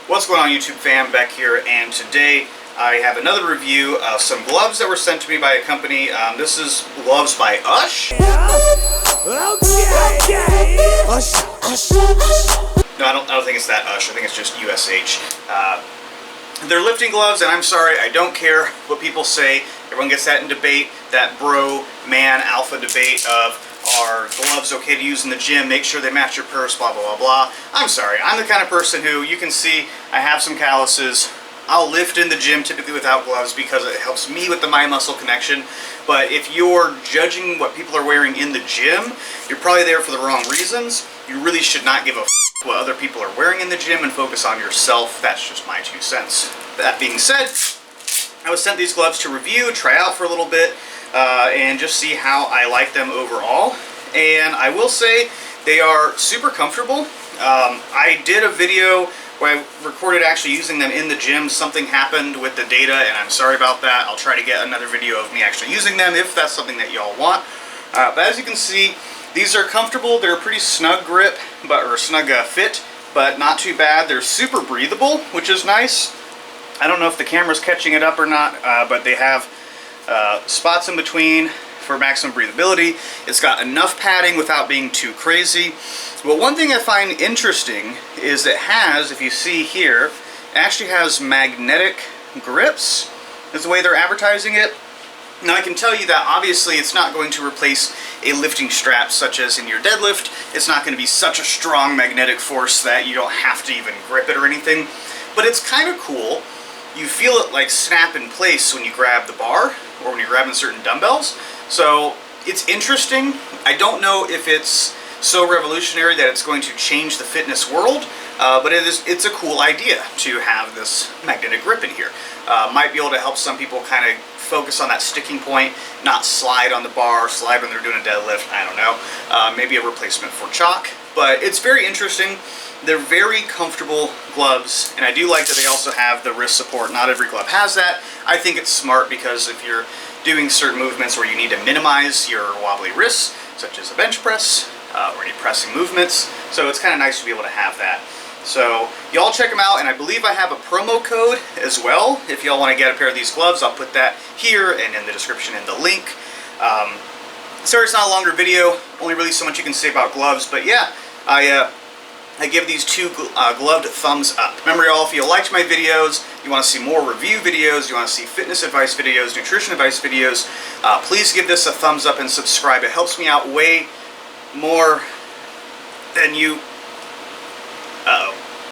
What's going on, YouTube fam? Beck here, and today I have another review of some gloves that were sent to me by a company. This is gloves by Ush. No, I don't think it's that Ush. I think it's just USH. They're lifting gloves, and I'm sorry, I don't care what people say. Everyone gets that in debate, that bro, man, alpha debate of, are gloves okay to use in the gym? Make sure they match your purse, blah, blah, blah, blah. I'm sorry. I'm the kind of person who, you can see, I have some calluses. I'll lift in the gym typically without gloves because it helps me with the mind-muscle connection. But if you're judging what people are wearing in the gym, you're probably there for the wrong reasons. You really should not give a f what other people are wearing in the gym and focus on yourself. That's just my 2 cents. That being said, I was sent these gloves to review, try out for a little bit, and just see how I like them overall. And I will say they are super comfortable. I did a video where I recorded actually using them in the gym. Something happened with the data, and I'm sorry about that. I'll try to get another video of me actually using them if that's something that y'all want. But as you can see, these are comfortable. They're a pretty snug grip, or snug fit, but not too bad. They're super breathable, which is nice. I don't know if the camera's catching it up or not, but they have spots in between for maximum breathability. It's got enough padding without being too crazy. But one thing I find interesting is it has, if you see here, it actually has magnetic grips, is the way they're advertising it. Now I can tell you that obviously it's not going to replace a lifting strap such as in your deadlift. It's not going to be such a strong magnetic force that you don't have to even grip it or anything. But it's kind of cool. You feel it like snap in place when you grab the bar or when you're grabbing certain dumbbells. So it's interesting. I don't know if it's so revolutionary that it's going to change the fitness world, but it's a cool idea to have this magnetic grip in here. Might be able to help some people kind of focus on that sticking point, not slide on the bar, slide when they're doing a deadlift, I don't know. Maybe a replacement for chalk, but it's very interesting. They're very comfortable gloves, and I do like that they also have the wrist support. Not every glove has that. I think it's smart because if you're doing certain movements where you need to minimize your wobbly wrists, such as a bench press or any pressing movements, so it's kind of nice to be able to have that. So y'all check them out, and I believe I have a promo code as well. If y'all want to get a pair of these gloves, I'll put that here and in the description in the link. Sorry it's not a longer video, only really so much you can say about gloves, but yeah, I give these 2 gloved thumbs up. Remember y'all, if you liked my videos, you want to see more review videos, you want to see fitness advice videos, nutrition advice videos, please give this a thumbs up and subscribe. It helps me out way more than you... Uh-oh.